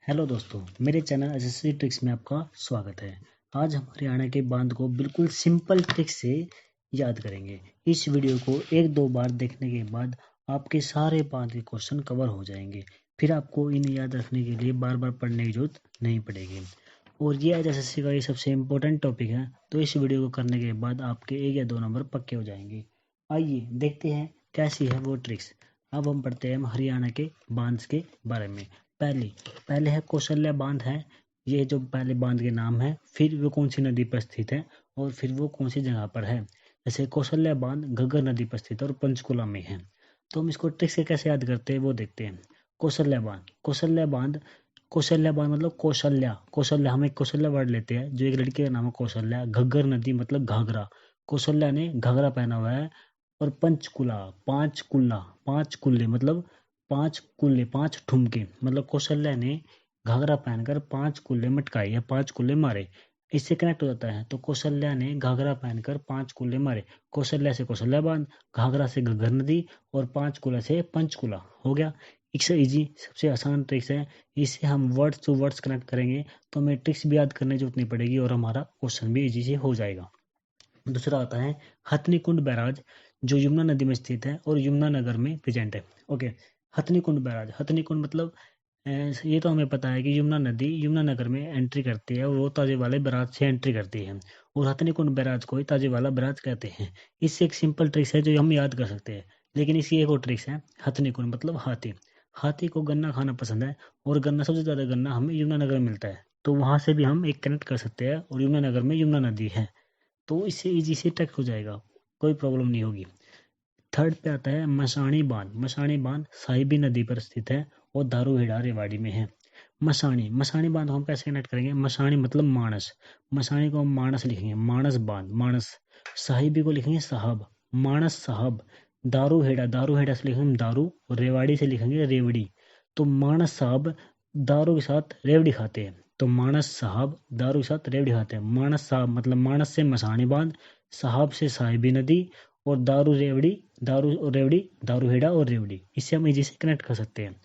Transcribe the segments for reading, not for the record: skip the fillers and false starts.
Hello दोस्तों, मेरे channel SSC tricks में आपका स्वागत है। आज हम हरियाणा के बांध को बिल्कुल सिंपल ट्रिक से याद करेंगे। इस वीडियो को एक दो बार देखने के बाद आपके सारे बांध के क्वेश्चन कवर हो जाएंगे। फिर आपको इन्हें याद रखने के लिए बार बार पढ़ने की जरूरत नहीं पड़ेगी। और ये आज एसएससी का ये सबसे इम्पोर्टेंट टॉपिक है, तो इस वीडियो को करने के बाद आपके 1 या 2 नंबर पक्के हो जाएंगे। आइए देखते हैं कैसी है वो ट्रिक्स। अब हम पढ़ते हैं हरियाणा के बांध के बारे में। पहले है कौशल्या बांध है। ये जो पहले बांध के नाम है, फिर वो कौन सी नदी पर स्थित है और फिर वो कौन सी जगह पर है। जैसे कौशल्या बांध घग्गर नदी पर स्थित है और पंचकुला में है। तो हम इसको ट्रिक से कैसे याद करते हैं वो देखते हैं। कौशल्या बांध मतलब कौशल्या हम एक कौशल्या वर्ड लेते हैं जो एक लड़की का नाम है कौशल्या। घग्गर नदी मतलब घाघरा। कौशल्या ने घाघरा पहना हुआ है। और पांच कुल्ले मतलब पांच ठुमके मतलब कौशल्या ने घाघरा पहनकर 5 कुल्ले मटकाए या 5 कुल्ले मारे। इससे कनेक्ट हो जाता है। तो कौशल्या ने घाघरा पहनकर 5 कुल्ले मारे। कौशल्या से कौशल्या बांध, घाघरा से घग्गर नदी और 5 कुल्ला से पंचकुला हो गया। इससे इजी सबसे आसान ट्रिक्स है। इससे हम वर्ड्स टू वर्ड्स कनेक्ट करेंगे तो हमें ट्रिक्स भी याद करने की जरूरत नहीं पड़ेगी और हमारा क्वेश्चन भी इजी से हो जाएगा। दूसरा आता है हथनीकुंड बैराज, जो यमुना नदी में स्थित है और यमुना नगर में प्रेजेंट है। Okay, Hathnikund barrage. हथनीकुंड मतलब ये तो हमें पता है कि यमुना नदी यमुना नगर में एंट्री करती है और वो ताजेवाले बैराज से एंट्री करती है। और हथनीकुंड बैराज को ही ताजेवाला बैराज कहते हैं। इससे एक सिंपल ट्रिक्स है जो हम याद कर सकते हैं। लेकिन इसकी एक और ट्रिक्स है। हथनीकुंड मतलब हाथी। हाथी को गन्ना खाना पसंद है और गन्ना सबसे ज़्यादा गन्ना हमें यमुना नगर में मिलता है। तो वहाँ से भी हम एक कनेक्ट कर सकते हैं और यमुना नगर में यमुना नदी है। तो इससे इजी से टच हो जाएगा, कोई प्रॉब्लम नहीं होगी। थर्ड पे आता है मसाणी बांध। मसाणी बांध साहिबी नदी पर स्थित है और दारूहेड़ा रेवाड़ी में है। मसाणी बांध को हम कैसे कनेक्ट करेंगे। मसाणी मतलब मानस। मसाणी को हम मानस लिखेंगे, मानस बांध मानस। साहिबी को लिखेंगे साहब, मानस साहब। दारूहेड़ा से लिखेंगे दारू और रेवाड़ी से लिखेंगे रेवड़ी। तो मानस साहब दारू के साथ रेवड़ी खाते हैं। तो मानस साहब दारू के साथ रेवड़ी खाते हैं। मानस साहब मतलब मानस से मसाणी बांध, साहब से साहिबी नदी और दारू और रेवड़ी दारूहेड़ा और रेवड़ी। इससे हम इजी से कनेक्ट कर सकते हैं।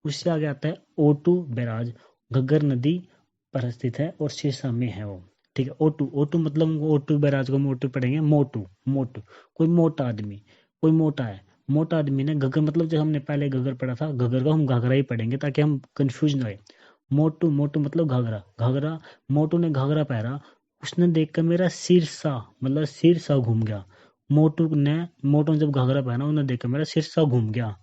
उससे आगे आता है ओटू बैराज, घग्गर नदी पर स्थित है और सिरसा में है वो। ठीक है, ओटू मतलब ओटू बैराज को मोटू पढ़ेंगे, मोटू मोटू कोई मोटा आदमी, कोई मोटा है। मोटा आदमी ने घग्गर मतलब जो हमने पहले घग्गर पढ़ा था, घग्गर को हम घाघरा ही पढ़ेंगे ताकि हम कंफ्यूज ना हो। मोटू मतलब घाघरा। मोटू ने घाघरा पहरा, उसने देखकर मेरा सिरसा मतलब सिरसा घूम गया। मोटू ने जब घाघरा पहना उन्हें देखकर मेरा सिरसा घूम गया।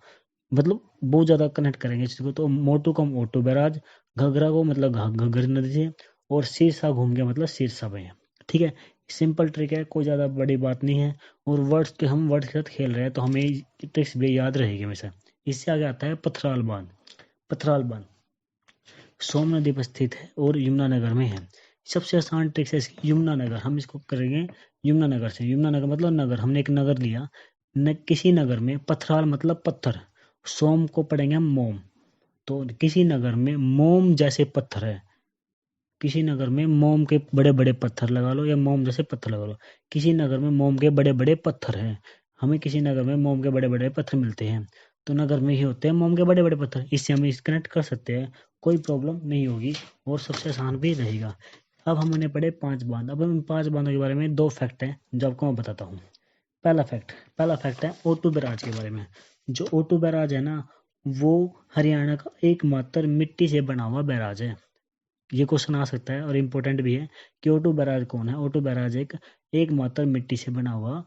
मतलब बहुत ज्यादा कनेक्ट करेंगे इस चीज को। तो मोटू को हम ओटू बैराज, घगरा को मतलब घग्गर नदी से और सिरसा घूम गया मतलब सिरसा में। ठीक है, सिंपल ट्रिक है, कोई ज्यादा बड़ी बात नहीं है। और हम वर्ड्स के साथ खेल रहे हैं तो हमें ट्रिक्स भी याद रहेगी हमेशा। इससे आगे आता है पथराल बांध। पथराल बांध सोम नदी पर स्थित है और यमुना नगर में है। सबसे आसान ट्रिक है इसकी, यमुना नगर। हम इसको करेंगे यमुना नगर से। यमुना नगर मतलब नगर, हमने एक नगर लिया न, किसी नगर में पथराल मतलब पत्थर। सोम को पढ़ेंगे हम मोम। तो किसी नगर में मोम जैसे पत्थर है। किसी नगर में मोम के बड़े बड़े पत्थर लगा लो या मोम जैसे पत्थर लगा लो। किसी नगर में मोम के बड़े बड़े पत्थर हैं। हमें किसी नगर में मोम के बड़े बड़े पत्थर मिलते हैं। तो नगर में ही होते हैं मोम के बड़े बड़े पत्थर। इससे हम इस कनेक्ट कर सकते हैं, कोई प्रॉब्लम नहीं होगी और सबसे आसान भी रहेगा। अब हमने पढ़े 5 बांध। अब हम 5 बांधों के बारे में 2 फैक्ट हैं जो आपको मैं बताता हूँ। पहला फैक्ट है ओटू बैराज के बारे में। जो ओटू बैराज है ना, वो हरियाणा का एकमात्र मिट्टी से बना हुआ बैराज है। ये क्वेश्चन आ सकता है और इम्पोर्टेंट भी है कि ओटू बैराज कौन है। ओटू बैराज एकमात्र मिट्टी से बना हुआ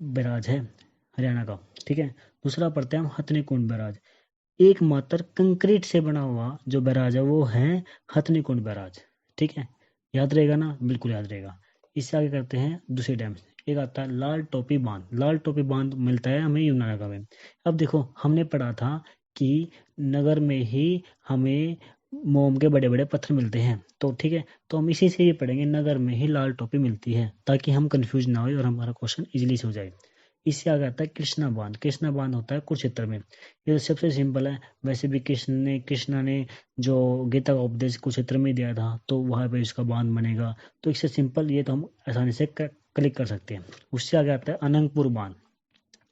बैराज है हरियाणा का। ठीक है, दूसरा पढ़ते हैं हम हथनीकुंड बैराज। एकमात्र कंक्रीट से बना हुआ जो बैराज है वो है हथनीकुंड बैराज। ठीक है, याद रहेगा ना, बिल्कुल याद रहेगा। इससे आगे करते हैं दूसरे डैम। एक आता है लाल टोपी बांध। लाल टोपी बांध मिलता है हमें यमुनानगर में। अब देखो, हमने पढ़ा था कि नगर में ही हमें मोम के बड़े बड़े पत्थर मिलते हैं। तो ठीक है, तो हम इसी से ये पढ़ेंगे नगर में ही लाल टोपी मिलती है, ताकि हम कंफ्यूज ना हो और हमारा क्वेश्चन इजीली से हो जाए। इससे आगे आता है कृष्णा बांध। कृष्णा बांध होता है कुरुक्षेत्र में। ये सबसे सिंपल है। वैसे भी कृष्णा ने जो गीता का उपदेश कुरुक्षेत्र में दिया था, तो वहाँ पे इसका बांध बनेगा। तो इससे सिंपल ये तो हम आसानी से क्लिक कर सकते हैं। उससे आगे आता है अनंगपुर बांध।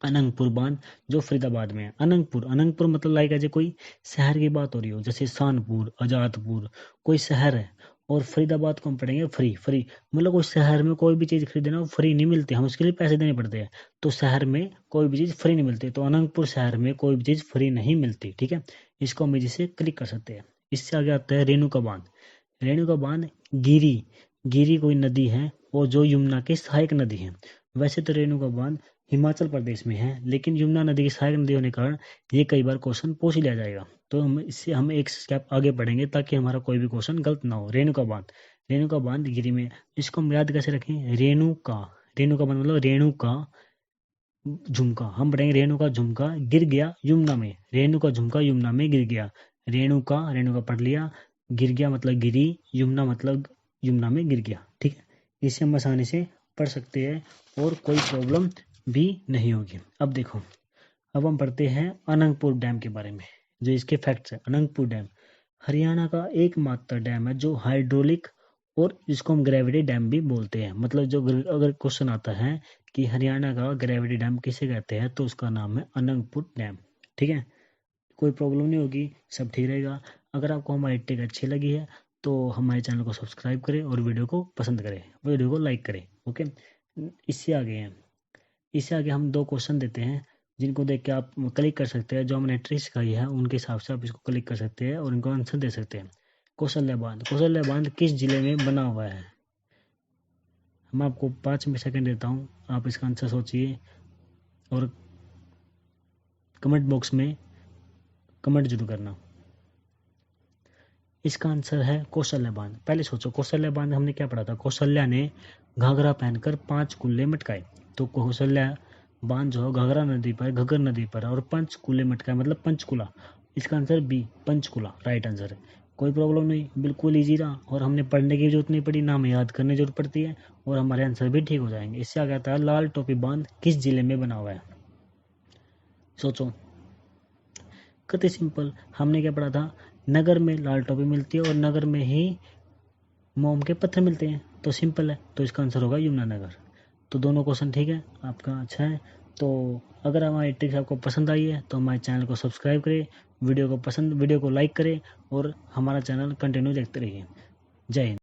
अनंगपुर बांध जो फरीदाबाद में है। अनंगपुर मतलब लाइक एज कोई शहर की बात हो रही हो, जैसे शानपुर, आजादपुर कोई शहर है। और फरीदाबाद को हम पढ़ेंगे फ्री मतलब कोई शहर में कोई भी चीज़ खरीदना वो फ्री नहीं मिलती, हम उसके लिए पैसे देने पड़ते हैं। तो शहर में कोई भी चीज़ फ्री नहीं मिलती, तो अनंतपुर शहर में कोई भी चीज़ फ्री नहीं मिलती। ठीक है, इसको हम इजी से क्लिक कर सकते हैं। इससे आगे आता है रेणुका बांध। रेणुका बांध गिरी गिरी कोई नदी है और जो यमुना की सहायक नदी है। वैसे तो रेणुका बांध हिमाचल प्रदेश में है, लेकिन यमुना नदी की सहायक नदी होने के कारण ये कई बार क्वेश्चन पूछ लिया जाएगा। तो हम एक स्टेप आगे बढ़ेंगे ताकि हमारा कोई भी क्वेश्चन गलत ना हो। रेणुका बांध गिरी में, इसको हम याद कैसे रखें? रेणुका बांध मतलब रेणु का झुमका। हम पढ़ेंगे रेणु का झुमका गिर गया यमुना में। रेणु का झुमका यमुना में गिर गया। रेणु का पढ़ लिया, गिर गया मतलब गिरी, यमुना मतलब यमुना में गिर गया। ठीक है, इसे हम आसानी से पढ़ सकते हैं और कोई प्रॉब्लम भी नहीं होगी। अब देखो, अब हम पढ़ते हैं अनंगपुर डैम के बारे में, जो इसके फैक्ट्स है। अनंगपुर डैम हरियाणा का एकमात्र डैम है जो हाइड्रोलिक और जिसको हम ग्रेविटी डैम भी बोलते हैं। मतलब जो अगर क्वेश्चन आता है कि हरियाणा का ग्रेविटी डैम किसे कहते हैं, तो उसका नाम है अनंगपुर डैम। ठीक है, कोई प्रॉब्लम नहीं होगी, सब ठीक रहेगा। अगर आपको हमारी टिक अच्छी लगी है तो हमारे चैनल को सब्सक्राइब करें और वीडियो को पसंद करें, वीडियो को लाइक करें। ओके, इससे आगे हम 2 क्वेश्चन देते हैं जिनको देख के आप क्लिक कर सकते हैं। जो हमने ट्रिक सिखाई है उनके हिसाब से आप इसको क्लिक कर सकते हैं और इनको आंसर दे सकते हैं। कौशल्या बांध किस जिले में बना हुआ है? मैं आपको 5 सेकंड देता हूँ, आप इसका आंसर सोचिए और कमेंट बॉक्स में कमेंट जरूर करना। इसका आंसर है कौशल्या बांध। पहले सोचो, कौशल्या बांध हमने क्या पढ़ा था? कौशल्या ने घाघरा पहनकर 5 कुल्ले मटकाए। तो कौशल्या बांध जो घाघरा नदी पर, घग्गर नदी पर, और 5 कुल्ले मटकाए मतलब पंचकुला। इसका answer B Panchkula right answer है। कोई प्रॉब्लम नहीं, बिल्कुल इजी रहा और हमने पढ़ने की जरूरत नहीं पड़ी, ना हमें याद करने की जरूरत पड़ती है, और हमारे आंसर भी ठीक हो जाएंगे। इससे आगे आता है लाल टोपी बांध किस जिले में बना हुआ है? सोचो, कितनी सिंपल। हमने क्या पढ़ा था? नगर में लाल टोपी मिलती है और नगर में ही मोम के पत्थर मिलते हैं, तो सिंपल है। तो इसका आंसर होगा यमुनानगर। तो दोनों क्वेश्चन ठीक है, आपका अच्छा है। तो अगर हमारी ट्रिक्स आपको पसंद आई है तो हमारे चैनल को सब्सक्राइब करें, वीडियो को लाइक करें और हमारा चैनल कंटिन्यू देखते रहिए। जय हिंद।